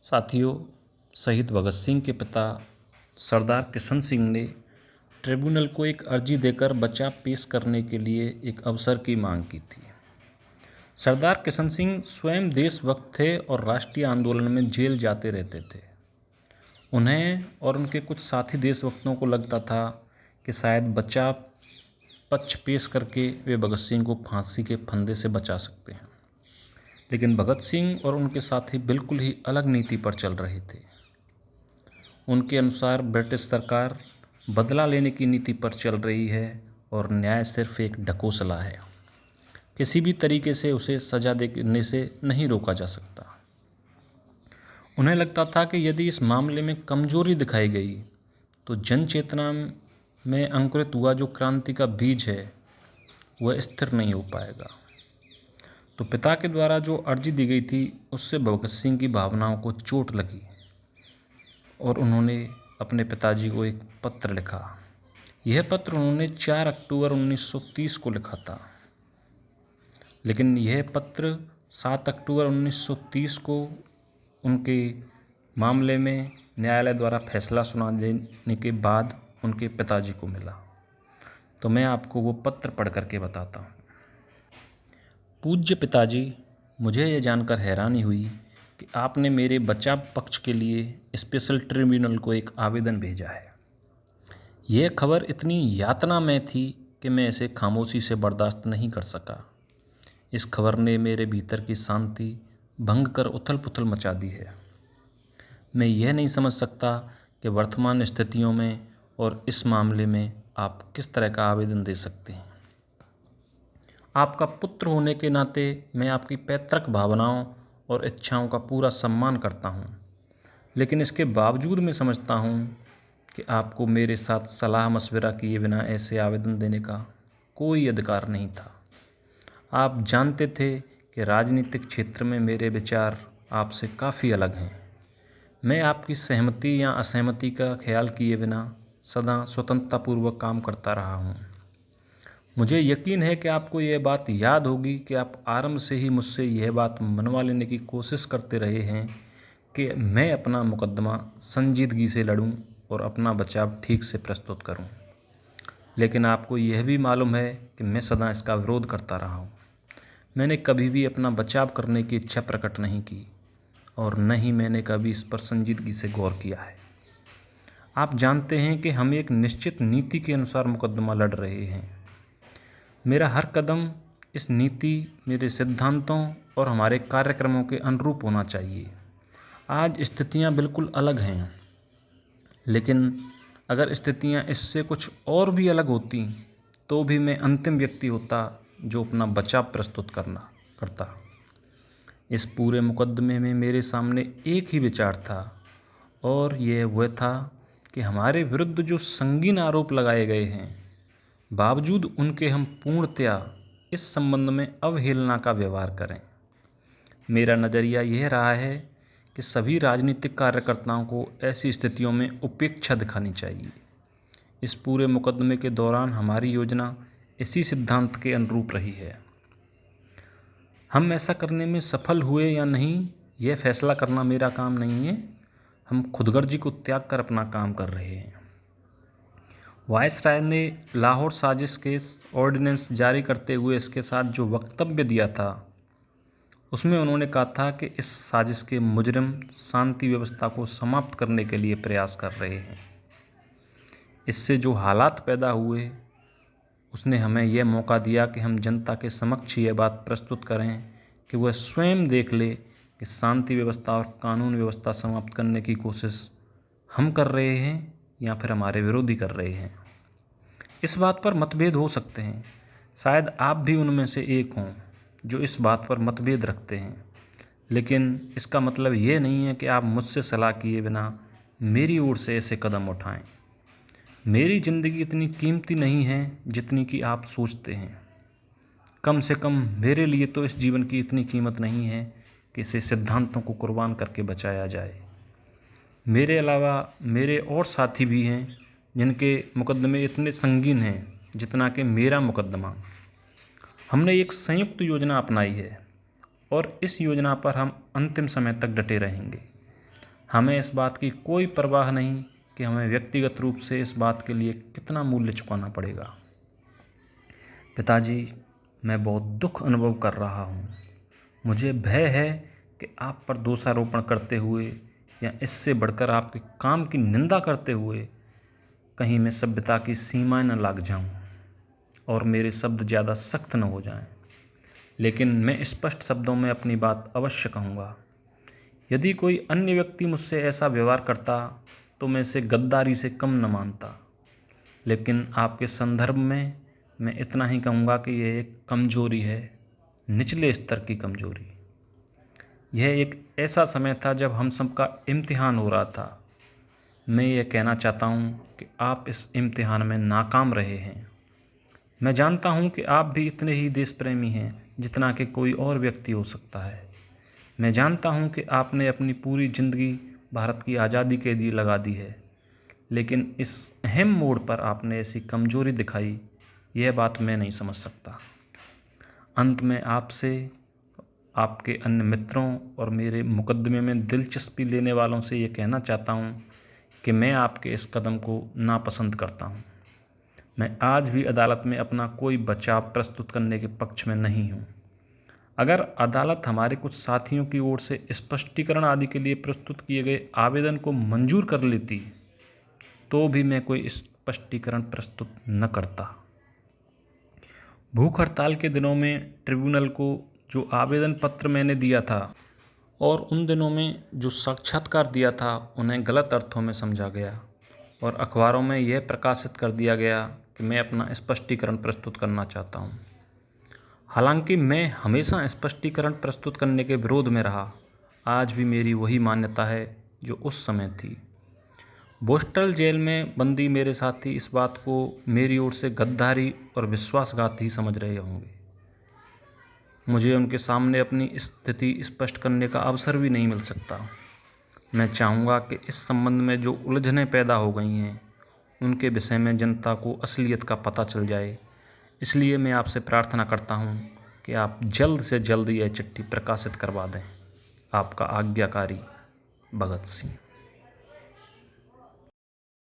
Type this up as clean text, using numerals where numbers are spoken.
साथियों, शहीद भगत सिंह के पिता सरदार किशन सिंह ने ट्रिब्यूनल को एक अर्जी देकर बचाव पेश करने के लिए एक अवसर की मांग की थी। सरदार किशन सिंह स्वयं देशभक्त थे और राष्ट्रीय आंदोलन में जेल जाते रहते थे। उन्हें और उनके कुछ साथी देशभक्तों को लगता था कि शायद बचाव पक्ष पेश करके वे भगत सिंह को फांसी के फंदे से बचा सकते हैं। लेकिन भगत सिंह और उनके साथी बिल्कुल ही अलग नीति पर चल रहे थे। उनके अनुसार ब्रिटिश सरकार बदला लेने की नीति पर चल रही है और न्याय सिर्फ एक ढकोसला है। किसी भी तरीके से उसे सजा देने से नहीं रोका जा सकता। उन्हें लगता था कि यदि इस मामले में कमजोरी दिखाई गई तो जन चेतना में अंकुरित हुआ जो क्रांति का बीज है वह स्थिर नहीं हो पाएगा। तो पिता के द्वारा जो अर्जी दी गई थी उससे भगत सिंह की भावनाओं को चोट लगी और उन्होंने अपने पिताजी को एक पत्र लिखा। यह पत्र उन्होंने 4 अक्टूबर 1930 को लिखा था, लेकिन यह पत्र 7 अक्टूबर 1930 को उनके मामले में न्यायालय द्वारा फैसला सुना देने के बाद उनके पिताजी को मिला। तो मैं आपको वो पत्र पढ़ करके बताता हूँ। पूज्य पिताजी, मुझे यह जानकर हैरानी हुई कि आपने मेरे बचाव पक्ष के लिए स्पेशल ट्रिब्यूनल को एक आवेदन भेजा है। यह खबर इतनी यातनामय थी कि मैं इसे खामोशी से बर्दाश्त नहीं कर सका। इस खबर ने मेरे भीतर की शांति भंग कर उथल पुथल मचा दी है। मैं यह नहीं समझ सकता कि वर्तमान स्थितियों में और इस मामले में आप किस तरह का आवेदन दे सकते हैं। आपका पुत्र होने के नाते मैं आपकी पैतृक भावनाओं और इच्छाओं का पूरा सम्मान करता हूँ, लेकिन इसके बावजूद मैं समझता हूँ कि आपको मेरे साथ सलाह मशविरा किए बिना ऐसे आवेदन देने का कोई अधिकार नहीं था। आप जानते थे कि राजनीतिक क्षेत्र में मेरे विचार आपसे काफ़ी अलग हैं। मैं आपकी सहमति या असहमति का ख्याल किए बिना सदा स्वतंत्रतापूर्वक काम करता रहा हूँ। मुझे यकीन है कि आपको यह बात याद होगी कि आप आरंभ से ही मुझसे यह बात मनवा लेने की कोशिश करते रहे हैं कि मैं अपना मुकदमा संजीदगी से लड़ूं और अपना बचाव ठीक से प्रस्तुत करूं। लेकिन आपको यह भी मालूम है कि मैं सदा इसका विरोध करता रहा हूं। मैंने कभी भी अपना बचाव करने की इच्छा प्रकट नहीं की और न ही मैंने कभी इस पर संजीदगी से गौर किया है। आप जानते हैं कि हम एक निश्चित नीति के अनुसार मुकदमा लड़ रहे हैं। मेरा हर कदम इस नीति, मेरे सिद्धांतों और हमारे कार्यक्रमों के अनुरूप होना चाहिए। आज स्थितियां बिल्कुल अलग हैं, लेकिन अगर स्थितियां इससे कुछ और भी अलग होती तो भी मैं अंतिम व्यक्ति होता जो अपना बचाव प्रस्तुत करता। इस पूरे मुकदमे में मेरे सामने एक ही विचार था और यह वह था कि हमारे विरुद्ध जो संगीन आरोप लगाए गए हैं, बावजूद उनके हम पूर्णतया इस संबंध में अवहेलना का व्यवहार करें। मेरा नज़रिया यह रहा है कि सभी राजनीतिक कार्यकर्ताओं को ऐसी स्थितियों में उपेक्षा दिखानी चाहिए। इस पूरे मुकदमे के दौरान हमारी योजना इसी सिद्धांत के अनुरूप रही है। हम ऐसा करने में सफल हुए या नहीं, यह फैसला करना मेरा काम नहीं है। हम खुदगर्जी को त्याग कर अपना काम कर रहे हैं। वायसराय ने लाहौर साजिश के ऑर्डिनेंस जारी करते हुए इसके साथ जो वक्तव्य दिया था उसमें उन्होंने कहा था कि इस साजिश के मुजरिम शांति व्यवस्था को समाप्त करने के लिए प्रयास कर रहे हैं। इससे जो हालात पैदा हुए उसने हमें यह मौका दिया कि हम जनता के समक्ष ये बात प्रस्तुत करें कि वह स्वयं देख ले कि शांति व्यवस्था और कानून व्यवस्था समाप्त करने की कोशिश हम कर रहे हैं या फिर हमारे विरोधी कर रहे हैं। इस बात पर मतभेद हो सकते हैं। शायद आप भी उनमें से एक हों जो इस बात पर मतभेद रखते हैं, लेकिन इसका मतलब ये नहीं है कि आप मुझसे सलाह किए बिना मेरी ओर से ऐसे कदम उठाएं। मेरी ज़िंदगी इतनी कीमती नहीं है जितनी कि आप सोचते हैं। कम से कम मेरे लिए तो इस जीवन की इतनी कीमत नहीं है कि इसे सिद्धांतों को कुर्बान करके बचाया जाए। मेरे अलावा मेरे और साथी भी हैं जिनके मुकदमे इतने संगीन हैं जितना कि मेरा मुकदमा। हमने एक संयुक्त योजना अपनाई है और इस योजना पर हम अंतिम समय तक डटे रहेंगे। हमें इस बात की कोई परवाह नहीं कि हमें व्यक्तिगत रूप से इस बात के लिए कितना मूल्य चुकाना पड़ेगा। पिताजी, मैं बहुत दुख अनुभव कर रहा हूँ। मुझे भय है कि आप पर दोषारोपण करते हुए या इससे बढ़कर आपके काम की निंदा करते हुए कहीं मैं सभ्यता की सीमाएं न लाग जाऊं और मेरे शब्द ज़्यादा सख्त न हो जाएं। लेकिन मैं स्पष्ट शब्दों में अपनी बात अवश्य कहूँगा। यदि कोई अन्य व्यक्ति मुझसे ऐसा व्यवहार करता तो मैं इसे गद्दारी से कम न मानता, लेकिन आपके संदर्भ में मैं इतना ही कहूँगा कि यह एक कमजोरी है, निचले स्तर की कमजोरी। यह एक ऐसा समय था जब हम सबका इम्तिहान हो रहा था। मैं ये कहना चाहता हूँ कि आप इस इम्तिहान में नाकाम रहे हैं। मैं जानता हूँ कि आप भी इतने ही देश प्रेमी हैं जितना कि कोई और व्यक्ति हो सकता है। मैं जानता हूँ कि आपने अपनी पूरी ज़िंदगी भारत की आज़ादी के लिए लगा दी है, लेकिन इस अहम मोड़ पर आपने ऐसी कमजोरी दिखाई, यह बात मैं नहीं समझ सकता। अंत में आपसे, आपके अन्य मित्रों और मेरे मुकदमे में दिलचस्पी लेने वालों से ये कहना चाहता हूँ कि मैं आपके इस कदम को नापसंद करता हूँ। मैं आज भी अदालत में अपना कोई बचाव प्रस्तुत करने के पक्ष में नहीं हूँ। अगर अदालत हमारे कुछ साथियों की ओर से स्पष्टीकरण आदि के लिए प्रस्तुत किए गए आवेदन को मंजूर कर लेती तो भी मैं कोई स्पष्टीकरण प्रस्तुत न करता। भूख हड़ताल के दिनों में ट्रिब्यूनल को जो आवेदन पत्र मैंने दिया था और उन दिनों में जो साक्षात्कार दिया था उन्हें गलत अर्थों में समझा गया और अखबारों में यह प्रकाशित कर दिया गया कि मैं अपना स्पष्टीकरण प्रस्तुत करना चाहता हूँ। हालांकि मैं हमेशा स्पष्टीकरण प्रस्तुत करने के विरोध में रहा, आज भी मेरी वही मान्यता है जो उस समय थी। बोस्टल जेल में बंदी मेरे साथी इस बात को मेरी ओर से गद्दारी और विश्वासघात ही समझ रहे होंगे। मुझे उनके सामने अपनी स्थिति स्पष्ट करने का अवसर भी नहीं मिल सकता। मैं चाहूँगा कि इस संबंध में जो उलझनें पैदा हो गई हैं उनके विषय में जनता को असलियत का पता चल जाए। इसलिए मैं आपसे प्रार्थना करता हूँ कि आप जल्द से जल्द यह चिट्ठी प्रकाशित करवा दें। आपका आज्ञाकारी भगत सिंह।